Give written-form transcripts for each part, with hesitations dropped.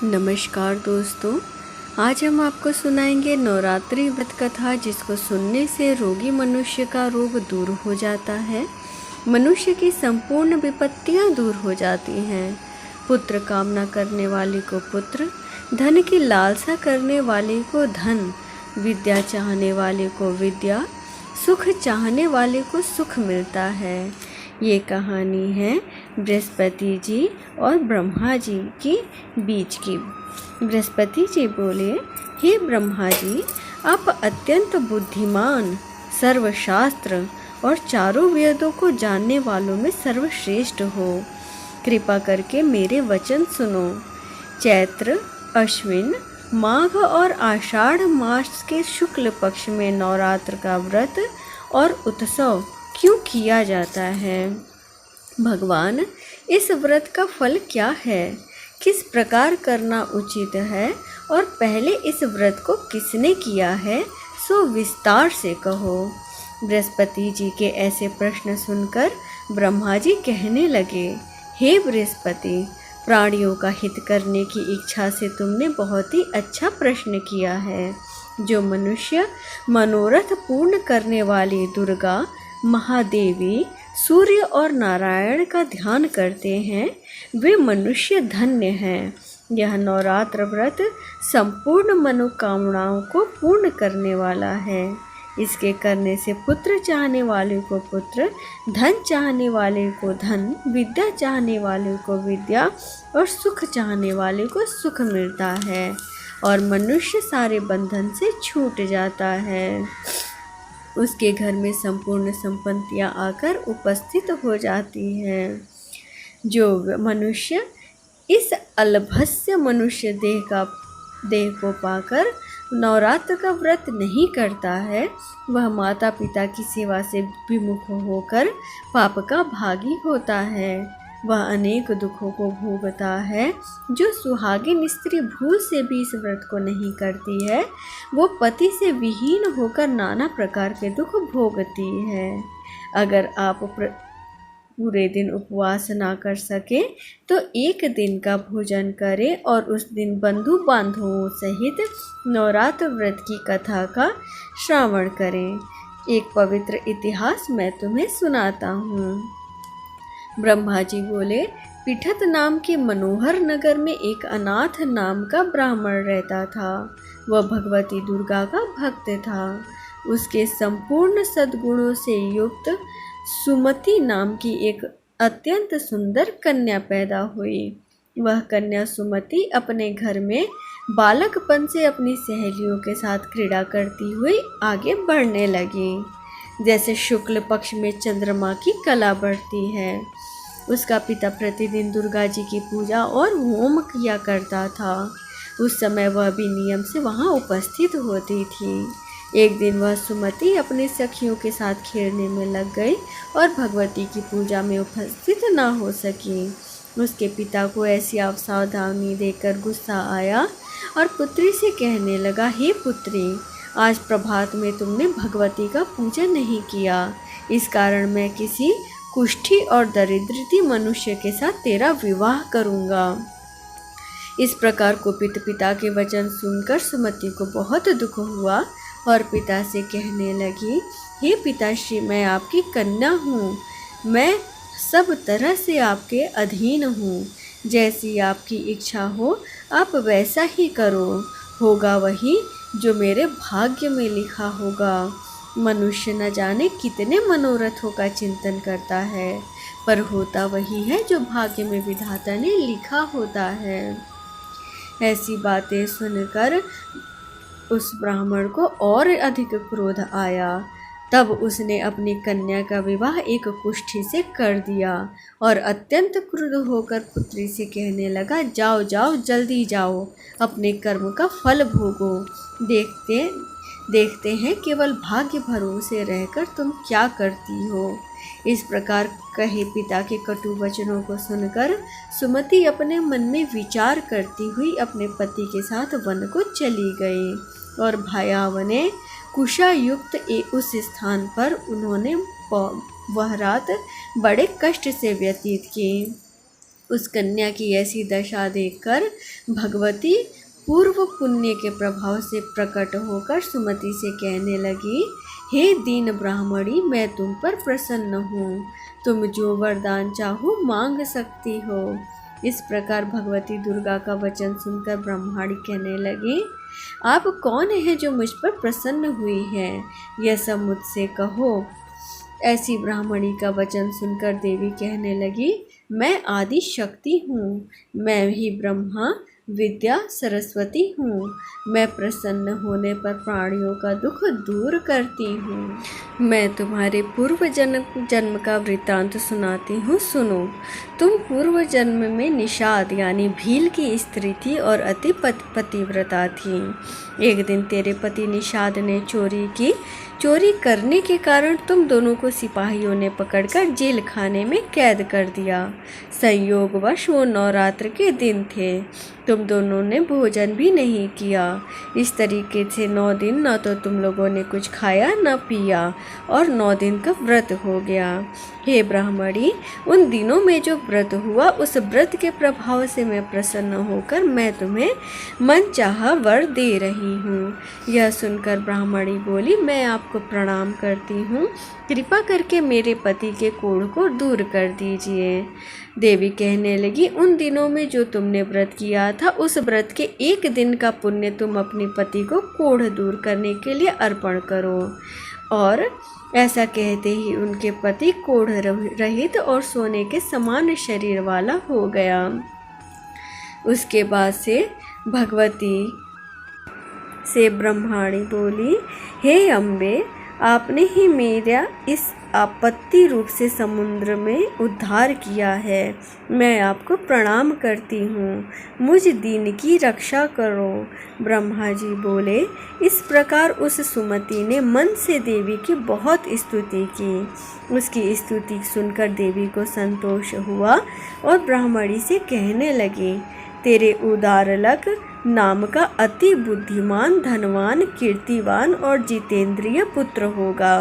नमस्कार दोस्तों, आज हम आपको सुनाएंगे नवरात्रि व्रत कथा, जिसको सुनने से रोगी मनुष्य का रोग दूर हो जाता है। मनुष्य की संपूर्ण विपत्तियां दूर हो जाती हैं। पुत्र कामना करने वाले को पुत्र, धन की लालसा करने वाले को धन, विद्या चाहने वाले को विद्या, सुख चाहने वाले को सुख मिलता है। ये कहानी है बृहस्पति जी और ब्रह्मा जी की बीच की। बृहस्पति जी बोले, हे ब्रह्मा जी, आप अत्यंत बुद्धिमान, सर्वशास्त्र और चारों वेदों को जानने वालों में सर्वश्रेष्ठ हो। कृपा करके मेरे वचन सुनो। चैत्र, अश्विन, माघ और आषाढ़ मास के शुक्ल पक्ष में नवरात्र का व्रत और उत्सव क्यों किया जाता है? भगवान, इस व्रत का फल क्या है? किस प्रकार करना उचित है? और पहले इस व्रत को किसने किया है, सो विस्तार से कहो। बृहस्पति जी के ऐसे प्रश्न सुनकर ब्रह्मा जी कहने लगे, हे बृहस्पति, प्राणियों का हित करने की इच्छा से तुमने बहुत ही अच्छा प्रश्न किया है। जो मनुष्य मनोरथ पूर्ण करने वाली दुर्गा, महादेवी, सूर्य और नारायण का ध्यान करते हैं, वे मनुष्य धन्य हैं। यह नवरात्र व्रत संपूर्ण मनोकामनाओं को पूर्ण करने वाला है। इसके करने से पुत्र चाहने वाले को पुत्र, धन चाहने वाले को धन, विद्या चाहने वाले को विद्या और सुख चाहने वाले को सुख मिलता है और मनुष्य सारे बंधन से छूट जाता है। उसके घर में संपूर्ण संपत्तियां आकर उपस्थित हो जाती हैं। जो मनुष्य इस अलभस्य मनुष्य देह को पाकर नवरात्र का व्रत नहीं करता है, वह माता पिता की सेवा से विमुख होकर पाप का भागी होता है। वह अनेक दुखों को भोगता है। जो सुहागिन स्त्री भूल से भी इस व्रत को नहीं करती है, वो पति से विहीन होकर नाना प्रकार के दुख भोगती है। अगर आप पूरे दिन उपवास ना कर सके तो एक दिन का भोजन करें और उस दिन बंधु बांधवों सहित नवरात्र व्रत की कथा का श्रवण करें। एक पवित्र इतिहास मैं तुम्हें सुनाता हूँ। ब्रह्मा जी बोले, पिठत नाम के मनोहर नगर में एक अनाथ नाम का ब्राह्मण रहता था। वह भगवती दुर्गा का भक्त था। उसके संपूर्ण सद्गुणों से युक्त सुमति नाम की एक अत्यंत सुंदर कन्या पैदा हुई। वह कन्या सुमति अपने घर में बालकपन से अपनी सहेलियों के साथ क्रीड़ा करती हुई आगे बढ़ने लगी। जैसे शुक्ल पक्ष में चंद्रमा की कला बढ़ती है। उसका पिता प्रतिदिन दुर्गा जी की पूजा और होम किया करता था। उस समय वह भी नियम से वहां उपस्थित होती थी। एक दिन वह सुमति अपनी सखियों के साथ खेलने में लग गई और भगवती की पूजा में उपस्थित न हो सकी। उसके पिता को ऐसी असावधानी देखकर गुस्सा आया और पुत्री से कहने लगा, हे पुत्री, आज प्रभात में तुमने भगवती का पूजन नहीं किया। इस कारण मैं किसी कुष्ठी और दरिद्रती मनुष्य के साथ तेरा विवाह करूंगा। इस प्रकार कुपित पिता के वचन सुनकर सुमति को बहुत दुख हुआ और पिता से कहने लगी, हे पिताश्री, मैं आपकी कन्या हूँ। मैं सब तरह से आपके अधीन हूँ। जैसी आपकी इच्छा हो आप वैसा ही करो। होगा वही जो मेरे भाग्य में लिखा होगा। मनुष्य न जाने कितने मनोरथों का चिंतन करता है, पर होता वही है जो भाग्य में विधाता ने लिखा होता है। ऐसी बातें सुनकर उस ब्राह्मण को और अधिक क्रोध आया। तब उसने अपनी कन्या का विवाह एक कुष्ठी से कर दिया और अत्यंत क्रुद्ध होकर पुत्री से कहने लगा, जाओ जाओ, जल्दी जाओ, अपने कर्म का फल भोगो। देखते हैं केवल भाग्य भरोसे रहकर तुम क्या करती हो। इस प्रकार कहे पिता के कटु वचनों को सुनकर सुमति अपने मन में विचार करती हुई अपने पति के साथ वन को चली गई और भयावने कुशा युक्त उस स्थान पर उन्होंने वह रात बड़े कष्ट से व्यतीत की। उस कन्या की ऐसी दशा देखकर भगवती पूर्व पुण्य के प्रभाव से प्रकट होकर सुमति से कहने लगी, हे दीन ब्राह्मणी, मैं तुम पर प्रसन्न हूँ। तुम जो वरदान चाहो मांग सकती हो। इस प्रकार भगवती दुर्गा का वचन सुनकर ब्रह्माणी कहने लगी, आप कौन है जो मुझ पर प्रसन्न हुई है? यह सब मुझसे कहो। ऐसी ब्राह्मणी का वचन सुनकर देवी कहने लगी, मैं आदि शक्ति हूँ, मैं ही ब्रह्मा विद्या सरस्वती हूँ। मैं प्रसन्न होने पर प्राणियों का दुख दूर करती हूँ। मैं तुम्हारे पूर्व जन्म का वृत्तांत सुनाती हूँ, सुनो। तुम पूर्व जन्म में निषाद यानी भील की स्त्री थी और अति पतिव्रता थी। एक दिन तेरे पति निषाद ने चोरी की। चोरी करने के कारण तुम दोनों को सिपाहियों ने पकड़कर जेल खाने में कैद कर दिया। संयोगवश वो नवरात्र के दिन थे। तुम दोनों ने भोजन भी नहीं किया। इस तरीके से 9 दिन न तो तुम लोगों ने कुछ खाया न पिया और 9 दिन का व्रत हो गया। हे ब्राह्मणी, उन दिनों में जो व्रत हुआ उस व्रत के प्रभाव से मैं प्रसन्न होकर मैं तुम्हें मनचाहा वर दे रही हूँ। यह सुनकर ब्राह्मणी बोली, मैं आपको प्रणाम करती हूँ। कृपा करके मेरे पति के कोढ़ को दूर कर दीजिए। देवी कहने लगी, उन दिनों में जो तुमने व्रत किया था उस व्रत के 1 दिन का पुण्य तुम अपने पति को कोढ़ दूर करने के लिए अर्पण करो। और ऐसा कहते ही उनके पति कोढ़ रहित और सोने के समान शरीर वाला हो गया। उसके बाद से भगवती से ब्रह्माणी बोली, हे अम्बे, आपने ही मेरा इस आपत्ति रूप से समुद्र में उद्धार किया है। मैं आपको प्रणाम करती हूँ। मुझ दीन की रक्षा करो। ब्रह्मा जी बोले। इस प्रकार उस सुमति ने मन से देवी की बहुत स्तुति की। उसकी स्तुति सुनकर देवी को संतोष हुआ और ब्राह्मणी से कहने लगी, तेरे उदारलक नाम का अति बुद्धिमान, धनवान, कीर्तिवान और जितेंद्रिय पुत्र होगा।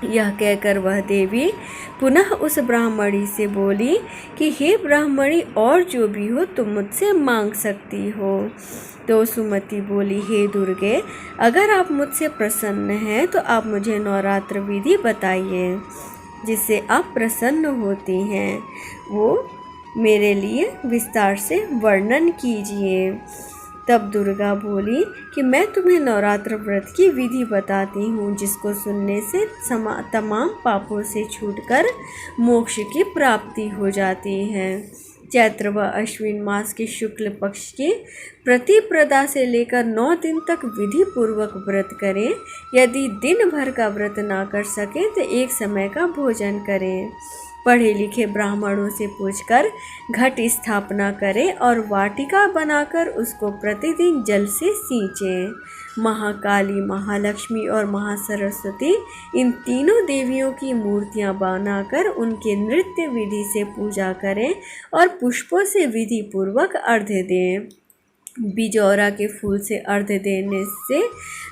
यह कहकर वह देवी पुनः उस ब्राह्मणी से बोली कि हे ब्राह्मणी, और जो भी हो तुम मुझसे मांग सकती हो। तो सुमति बोली, हे दुर्गे, अगर आप मुझसे प्रसन्न हैं तो आप मुझे नवरात्र विधि बताइए जिससे आप प्रसन्न होती हैं, वो मेरे लिए विस्तार से वर्णन कीजिए। तब दुर्गा बोली कि मैं तुम्हें नवरात्र व्रत की विधि बताती हूँ जिसको सुनने से तमाम पापों से छूटकर मोक्ष की प्राप्ति हो जाती है। चैत्र व अश्विन मास के शुक्ल पक्ष की प्रतिप्रदा से लेकर 9 दिन तक विधि पूर्वक व्रत करें। यदि दिन भर का व्रत ना कर सकें तो 1 समय का भोजन करें। पढ़े लिखे ब्राह्मणों से पूछकर घट स्थापना करें और वाटिका बनाकर उसको प्रतिदिन जल से सींचें। महाकाली, महालक्ष्मी और महासरस्वती, इन तीनों देवियों की मूर्तियां बनाकर उनके नृत्य विधि से पूजा करें और पुष्पों से विधि पूर्वक अर्घ्य दें। बिजौरा के फूल से अर्घ्य देने से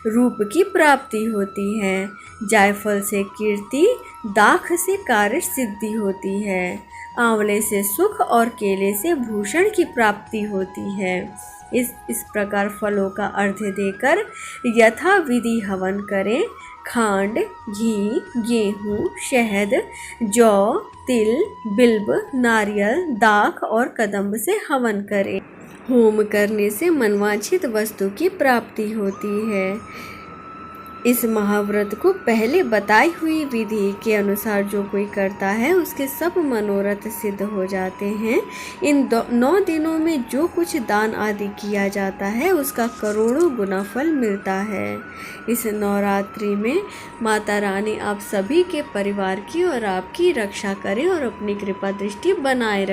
रूप की प्राप्ति होती है। जायफल से कीर्ति, दाख से कार्य सिद्धि होती है। आंवले से सुख और केले से भूषण की प्राप्ति होती है। इस प्रकार फलों का अर्घ्य देकर यथा विधि हवन करें। खांड, घी, गेहूँ, शहद, जौ, तिल, बिल्व, नारियल, दाख और कदम्ब से हवन करें। होम करने से मनवांछित वस्तु की प्राप्ति होती है। इस महाव्रत को पहले बताई हुई विधि के अनुसार जो कोई करता है उसके सब मनोरथ सिद्ध हो जाते हैं। इन 9 दिनों में जो कुछ दान आदि किया जाता है उसका करोड़ों गुना फल मिलता है। इस नवरात्रि में माता रानी आप सभी के परिवार की और आपकी रक्षा करें और अपनी कृपा दृष्टि बनाए रखें।